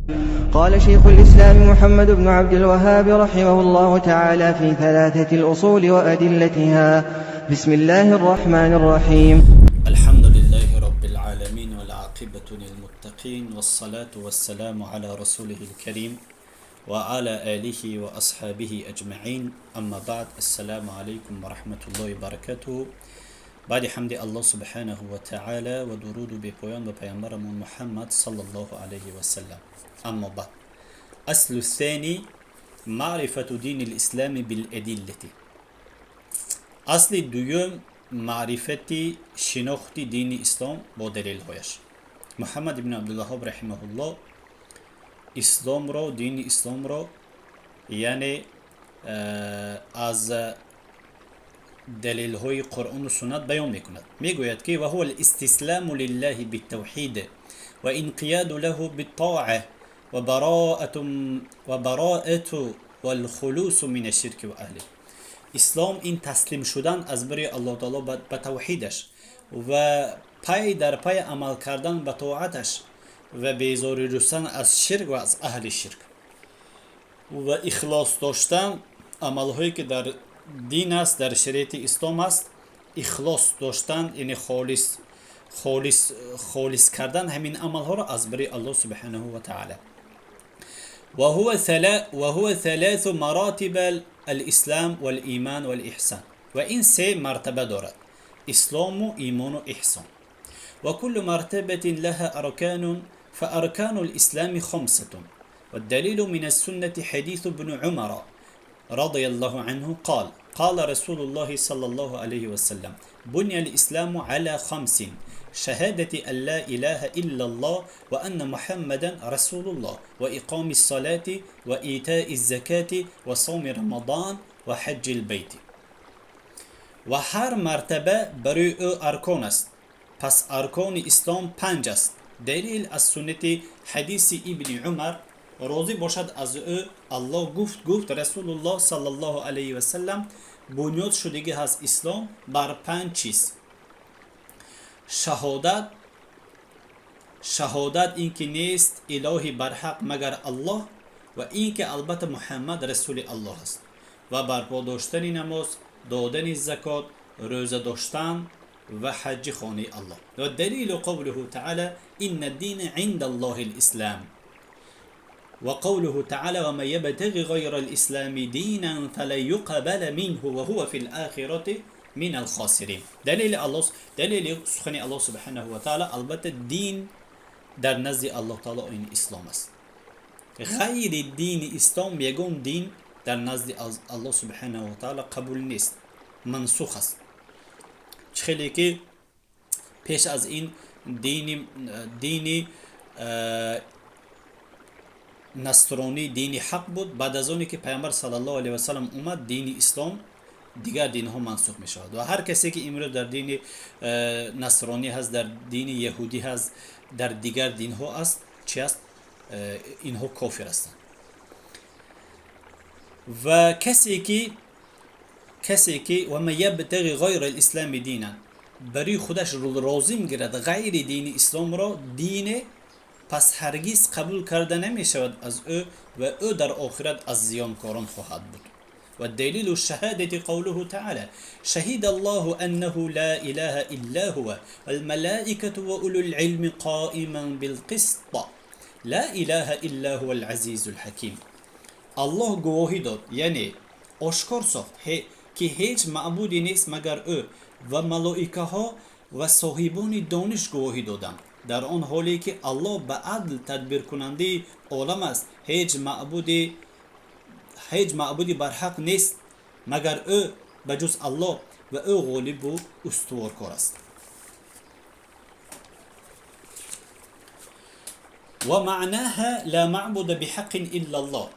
قال شيخ الإسلام محمد بن عبد الوهاب رحمه الله تعالى في ثلاثة الأصول وأدلتها. بسم الله الرحمن الرحيم. الحمد لله رب العالمين والعاقبة للمتقين والصلاة والسلام على رسوله الكريم وعلى آله وأصحابه أجمعين. أما بعد، السلام عليكم ورحمة الله وبركاته. بعد حمد الله سبحانه وتعالى ودرود بپایان و پیامبرمون محمد صلى الله عليه وسلم. أما بعد، أصل الثاني معرفة دين الإسلام بالأدلة. أصل دوم معرفتی شناخت دین اسلام با دلیل هایش. محمد بن عبدالوهاب رحمه الله دین اسلام را یعنی از دلیل های قرآن و سنت بیان میکند. میگوید که و هو الاستسلام لله بالتوحید و انقیاد له بالطاعه و براءت والخلوص من الشرك و اهله. اسلام این تسلیم شدن از برای الله تعالی به توحیدش و پای در پای عمل کردن به طاعتش و بیزاری جستن از شرک و از اهل شرک و اخلاص داشتن عملهایی که در دین است، در شریعت اسلام است. اخلاص داشتن یعنی خالص کردن همین عملها را از برای الله سبحانه و تعالی. وهو ثلاث مراتب الاسلام والایمان والاحسان. و این سه مرتبه دارد: اسلام و ایمان و احسان. و كل مرتبة لها أركان، فأركان الإسلام خمسة. والدليل من السنة حديث ابن عمر رضي الله عنه قال رسول الله صلى الله عليه وسلم: بني الإسلام على خمس: شهادة أن لا إله إلا الله وأن محمدا رسول الله وإقام الصلاة وإيتاء الزكاة وصوم رمضان وحج البيت. و هر مرتبه برای او ارکان است. پس ارکان اسلام 5 است. دلیل از سنت حدیث ابن عمر راضی باشد از او الله گفت رسول الله صلی الله علیه و سلم بنیاد شدگی هست اسلام بر 5 چیز: شهادت اینکه نیست الهی برحق مگر الله و اینکه البته محمد رسول الله است و برپا داشتن نماز، دادن زکات، روزه داشتن و حج خانه الله. و دلیل قوله تعالی ان الدین عند الله الاسلام و قوله تعالی و من یبتغی غیر الاسلام دینا فلن یقبل منه و هو فی الاخره من الخاسرین. دلیل سخن الله سبحانه و تعالی البته دین در نزد الله تعالی این اسلام است. غیر دین اسلام یگان دین در نزد الله سبحانه و تعالی قبول نیست، منسوخ است. خیلی که پیش از این دین نصرانی دین حق بود. بعد از اونی که پیامبر صلی الله علیه و سلم اومد، دین اسلام دیگر دین ها منسوخ می شود و هر کسی که امروز در دین نصرانی هست، در دین یهودی هست، در دیگر دین ها است، چی است؟ اینها کافر هستند. و کسی که و من یبتغی غیر الاسلام دینا، برای خودش راضی میگیرد غیر دین اسلام را دین، پس هرگز قبول کرده نمی شود از او و او در آخرت از زیانکاران خواهد بود. و دلیل شهادت قوله تعالی شهید الله انه لا اله الا هو والملائکه و اولو العلم قائما بالقسط لا اله الا هو العزیز الحکیم. الله گواهی داد، یعنی آشکار ساخت که هیچ معبودی نیست مگر او و ملائکه ها و صاحبان دانش گواهی دادند، در آن حالی که الله به عدل تدبیر کننده عالم است. هیچ معبودی برحق نیست مگر او بجز الله و او غالب و استوارکار است. و معناها لا معبود بحق الا الله.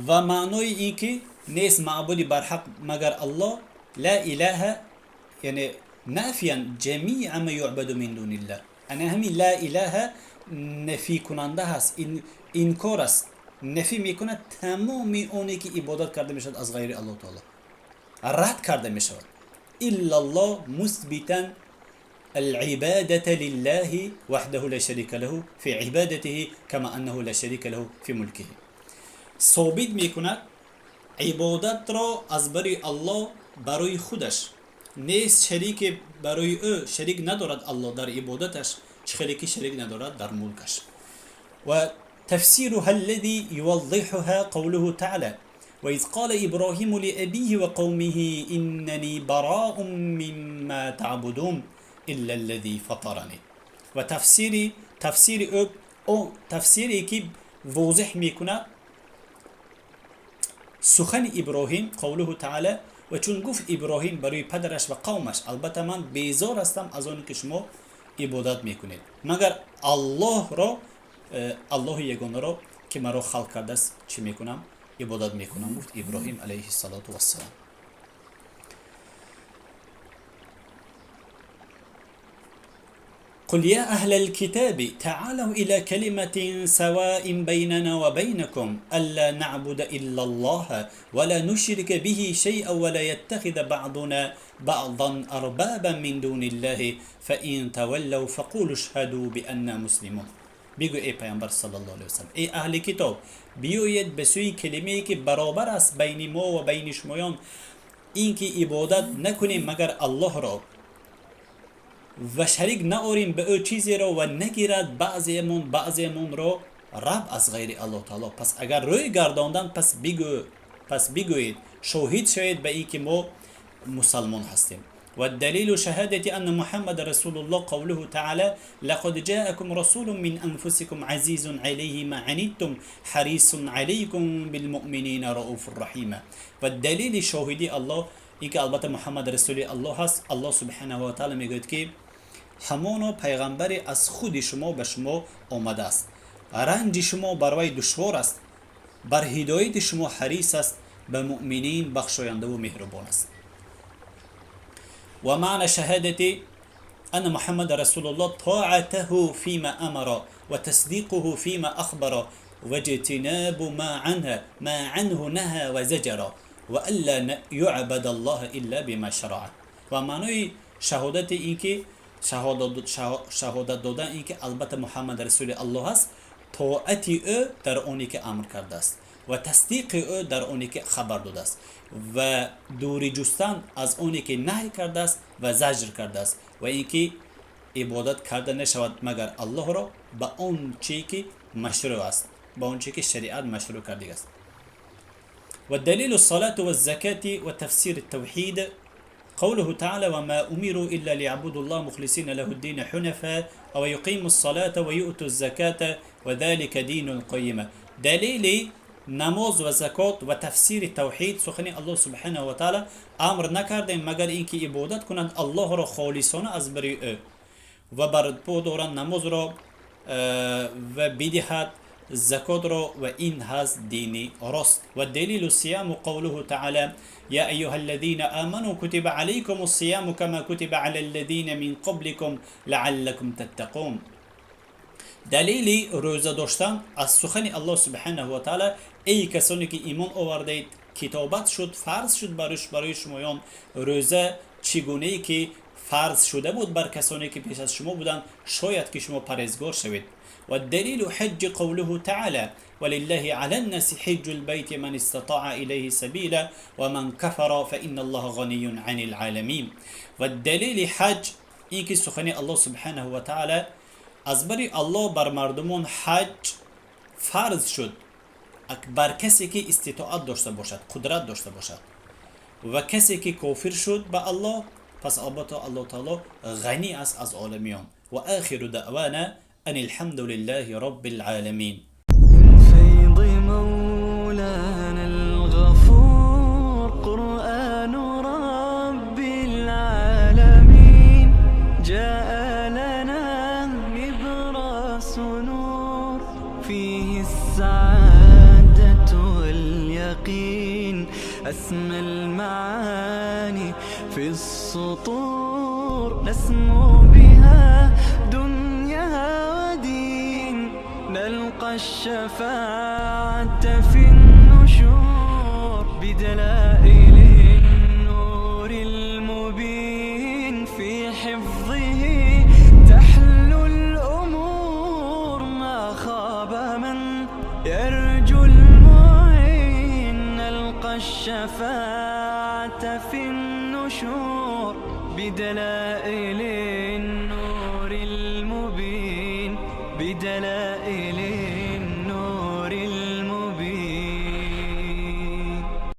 و معنای این که نیست معبودی برحق مگر الله، لا اله یعنی نافیا جمیع ما یعبد من دون الله. یعنی همین لا اله نفی کننده هست، انکار است، نفی میکنه تمامی اونی که عبادت کرده میشد از غیر الله تعالی، رد کرده میشود. الا الله مثبتا العبادة لله وحده لا شريك له في عبادته كما أنه لا شريك له في ملكه. ثابت میکند عبادت را از بری الله برای خودش نیست، شریک برای او شریک ندارد الله در عبادتش، شریکی شریک ندارد در ملکش. و تفسيرها الذي يوضحها قوله تعالى: وإذ قال إبراهيم لأبيه وقومه إنني براء مما تعبدون إلا الذي فطرني. و تفسیر او تفسیری که واضح میکنه سخن ابراهیم، قوله تعالی: و چون گفت ابراهیم برای پدرش و قومش البته من بیزار هستم از آن که شما عبادت میکنید مگر الله یگانه را که مرا خلق کرده است چی میکنم؟ عبادت میکنم. گفت ابراهیم علیه السلام. قل يا أهل الكتاب تعالوا إلى كلمة سواء بيننا وبينكم ألا نعبد إلا الله ولا نشرك به شيئا ولا يتخذ بعضنا بعضا أربابا من دون الله فإن تولوا فقولوا اشهدوا بأننا مسلمون. بگو ای پیامبر صلی الله علیه و سلم، ای اهل کتاب بیایید به سوی کلمه‌ای که برابر است بین ما و بین شمایان، این که عبادت نکنیم مگر الله را و شریک نآوریم به او چیزی را و نگیرد بعضیمون را رب از غیر الله تعالی. پس اگر روی گرداندن پس بگویید شاهد شوید به این که ما مسلمان هستیم. والدليل شهادة أن محمد رسول الله قوله تعالى: لقد جاءكم رسول من أنفسكم عزيز عليه ما عنتم حريص عليكم بالمؤمنين رؤوف رحيم. والدليل شاهدی الله این که البته محمد رسول الله هست. الله سبحانه و تعالی میگوید که همانا پیغمبری از خود شما به شما آمده است، رنج شما بروی دشوار است، بر هدایت شما حریص است، به مؤمنین بخشاینده و مهربان است. ومعنى شهادة أن محمد رسول الله طاعته فيما أمر وتصديقه فيما أخبر واجتناب ما عنه نهى وزجر وألا يعبد الله إلا بما شرع. ومعنى شهادت این که شهادت دادن این که البته محمد رسول الله است، طاعت او در آنی که امر کرده است و تصدیق او در آنی که خبر داده است و دوری جستن از آنی که نهی کرده است و زجر کرده است و اینکه عبادت کرده نشود مگر الله را به آن چیزی که مشروع است، به آن چیزی که شریعت مشروع کرده است. و دلیل الصلاة و الزکاة و تفسیر التوحید قوله تعالى: وما أمروا إلا ليعبدوا الله مخلصين له الدين حنفاء ويقيموا الصلاة ويؤتوا الزكاة وذلك دين القيمة. دلیل نماز و زکات و تفسیر توحید سخن الله سبحانه و تعالی امر نکرده مگر اینکه عبادت کنند الله را خالصانه از بری او و برپا دارند نماز را و بدهد زکات را و این هست دین راست. و دلیل الصيام قوله تعالی: یا ایها الذين آمنوا كتب عليكم الصيام كما كتب على الذين من قبلكم لعلكم تتقون. دلیل روزه داشتن از سخن الله سبحانه و تعالی: ای کسانی که ایمان آوردید کتابت شد فرض شد برای شمایان روزه چگونه ای که فرض شده بود بر کسانی که پیش از شما بودند شاید که شما پرهیزگار شوید. و دلیل حج قوله تعالی: ولله على الناس حج البيت من استطاع إليه سبيلا ومن كفر فإن الله غني عن العالمين. و دلیل حج این که سخن الله سبحانه و تعالی از بری الله بر مردمان حج فرض شد بر کسی که استطاعت داشته باشد، قدرت داشته باشد، و کسی که کافر شد به الله پس البته الله تعالی غنی است از عالمیان. و آخر دعوانا ان الحمد لله رب العالمين. فيض مولانا الغفور قرآن رب العالمين جاء لنا نبراس نور فيه السعادة واليقين أسمى المعاني في السطور نسمو بها دنيا ودين نلقى الشفاعة في النشور بدلائل النور المبين في حفظه يرجو المعين نلقى الشفاعة في النشور بدلائل النور المبين بدلائل